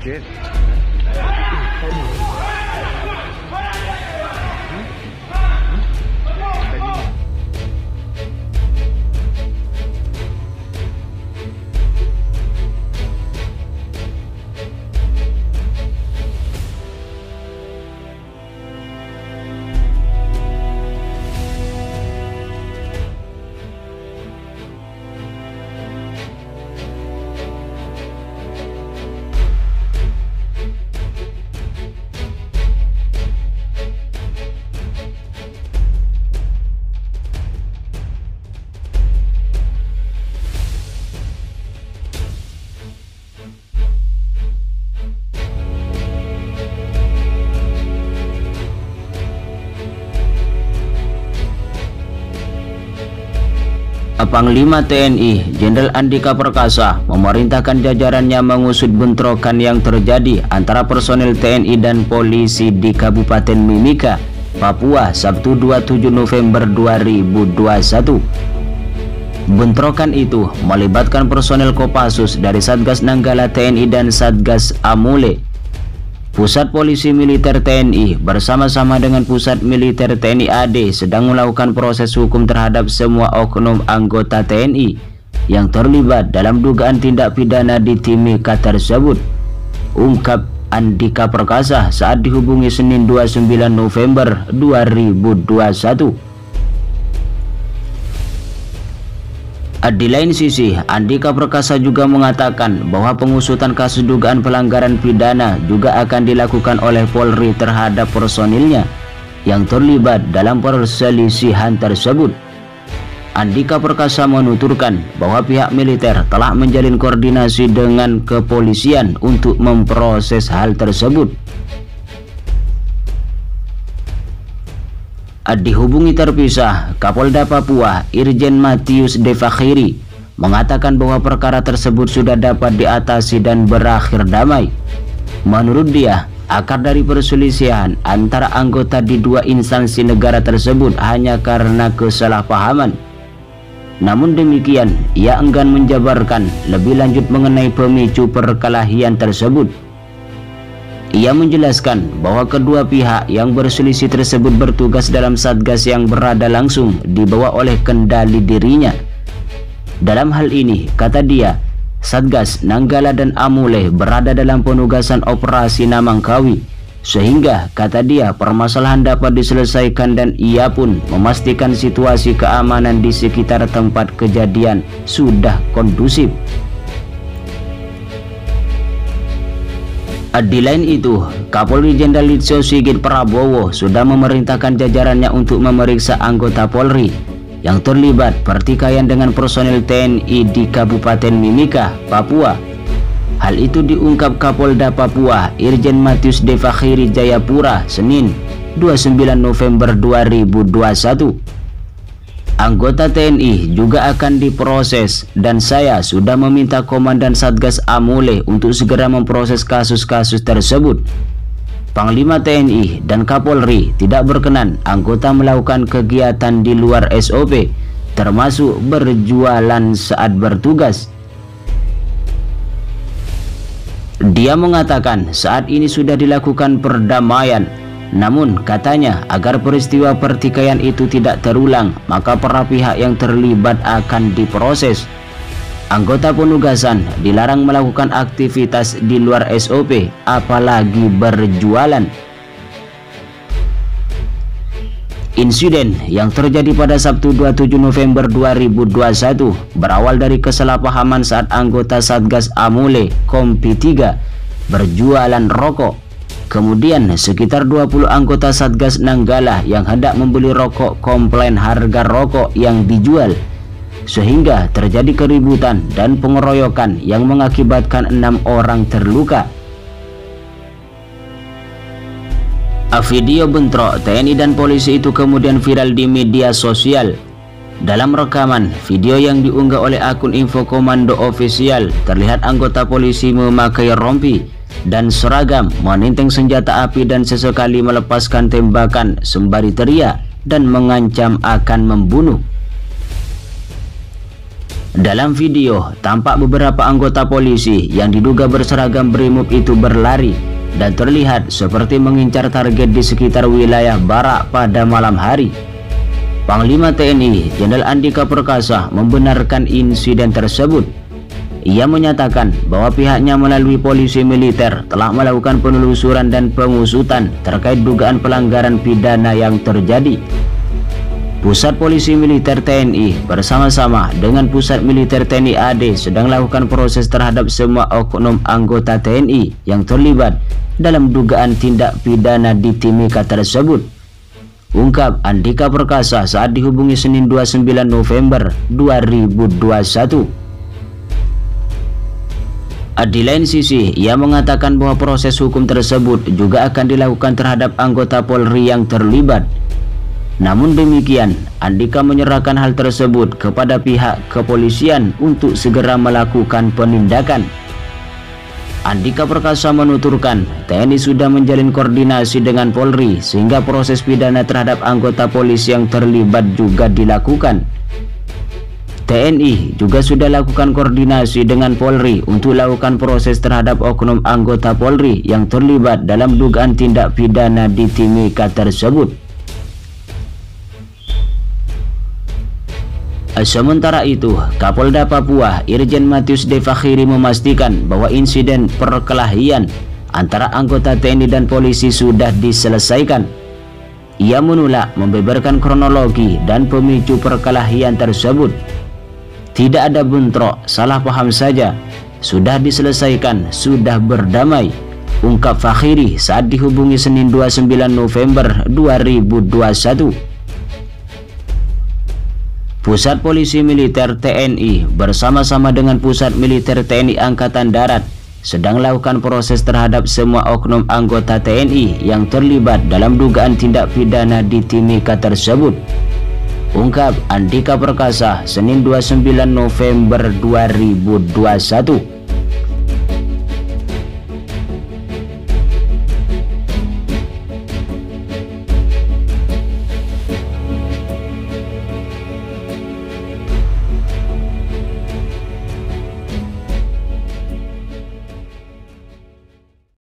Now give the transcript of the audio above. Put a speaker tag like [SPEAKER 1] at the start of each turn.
[SPEAKER 1] kaget.
[SPEAKER 2] Panglima TNI Jenderal Andika Perkasa memerintahkan jajarannya mengusut bentrokan yang terjadi antara personel TNI dan polisi di Kabupaten Mimika, Papua, Sabtu 27 November 2021. Bentrokan itu melibatkan personel Kopassus dari Satgas Nanggala TNI dan Satgas Amule. Pusat Polisi Militer TNI bersama-sama dengan Pusat Militer TNI AD sedang melakukan proses hukum terhadap semua oknum anggota TNI yang terlibat dalam dugaan tindak pidana di Timika tersebut, ungkap Andika Perkasa saat dihubungi Senin 29 November 2021. Di lain sisi, Andika Perkasa juga mengatakan bahwa pengusutan kasus dugaan pelanggaran pidana juga akan dilakukan oleh Polri terhadap personilnya yang terlibat dalam perselisihan tersebut. Andika Perkasa menuturkan bahwa pihak militer telah menjalin koordinasi dengan kepolisian untuk memproses hal tersebut. Dihubungi terpisah, Kapolda Papua Irjen Matius Devakhiri mengatakan bahwa perkara tersebut sudah dapat diatasi dan berakhir damai. Menurut dia, akar dari perselisihan antara anggota di dua instansi negara tersebut hanya karena kesalahpahaman. Namun demikian, ia enggan menjabarkan lebih lanjut mengenai pemicu perkelahian tersebut. Ia menjelaskan bahwa kedua pihak yang berselisih tersebut bertugas dalam satgas yang berada langsung di bawah oleh kendali dirinya. Dalam hal ini, kata dia, Satgas Nanggala dan Amule berada dalam penugasan operasi Namangkawi, sehingga kata dia permasalahan dapat diselesaikan dan ia pun memastikan situasi keamanan di sekitar tempat kejadian sudah kondusif. Di lain itu, Kapolri Jenderal Listio Sigit Prabowo sudah memerintahkan jajarannya untuk memeriksa anggota Polri yang terlibat pertikaian dengan personel TNI di Kabupaten Mimika, Papua. Hal itu diungkap Kapolda Papua Irjen Matius Devakhiri Jayapura, Senin 29 November 2021. Anggota TNI juga akan diproses dan saya sudah meminta Komandan Satgas Amule untuk segera memproses kasus-kasus tersebut. Panglima TNI dan Kapolri tidak berkenan anggota melakukan kegiatan di luar SOP, termasuk berjualan saat bertugas. Dia mengatakan saat ini sudah dilakukan perdamaian. Namun katanya agar peristiwa pertikaian itu tidak terulang, maka para pihak yang terlibat akan diproses. Anggota penugasan dilarang melakukan aktivitas di luar SOP, apalagi berjualan. Insiden yang terjadi pada Sabtu 27 November 2021 berawal dari kesalahpahaman saat anggota Satgas Amule Kompi 3 berjualan rokok. Kemudian sekitar 20 anggota Satgas Nanggala yang hendak membeli rokok komplain harga rokok yang dijual, sehingga terjadi keributan dan pengeroyokan yang mengakibatkan 6 orang terluka. Video bentrok TNI dan polisi itu kemudian viral di media sosial. Dalam rekaman video yang diunggah oleh akun Info Komando Official, terlihat anggota polisi memakai rompi dan seragam, menenteng senjata api dan sesekali melepaskan tembakan sembari teriak dan mengancam akan membunuh. Dalam video, tampak beberapa anggota polisi yang diduga berseragam BRIMOB itu berlari dan terlihat seperti mengincar target di sekitar wilayah Barak pada malam hari. Panglima TNI Jenderal Andika Perkasa membenarkan insiden tersebut. Ia menyatakan bahwa pihaknya melalui polisi militer telah melakukan penelusuran dan pengusutan terkait dugaan pelanggaran pidana yang terjadi. Pusat Polisi Militer TNI bersama-sama dengan Pusat Militer TNI AD sedang melakukan proses terhadap semua oknum anggota TNI yang terlibat dalam dugaan tindak pidana di Timika tersebut, ungkap Andika Perkasa saat dihubungi Senin 29 November 2021. Di lain sisi, ia mengatakan bahwa proses hukum tersebut juga akan dilakukan terhadap anggota Polri yang terlibat. Namun demikian, Andika menyerahkan hal tersebut kepada pihak kepolisian untuk segera melakukan penindakan. Andika Perkasa menuturkan, TNI sudah menjalin koordinasi dengan Polri sehingga proses pidana terhadap anggota polisi yang terlibat juga dilakukan. TNI juga sudah lakukan koordinasi dengan Polri untuk lakukan proses terhadap oknum anggota Polri yang terlibat dalam dugaan tindak pidana di Timika tersebut. Sementara itu, Kapolda Papua Irjen Matius Devakhiri memastikan bahwa insiden perkelahian antara anggota TNI dan polisi sudah diselesaikan. Ia menolak membeberkan kronologi dan pemicu perkelahian tersebut. Tidak ada bentrok, salah paham saja. Sudah diselesaikan, sudah berdamai, ungkap Vakhiri saat dihubungi Senin 29 November 2021. Pusat Polisi Militer TNI bersama-sama dengan Pusat Militer TNI Angkatan Darat sedang melakukan proses terhadap semua oknum anggota TNI yang terlibat dalam dugaan tindak pidana di Timika tersebut, ungkap Andika Perkasa Senin 29 November 2021.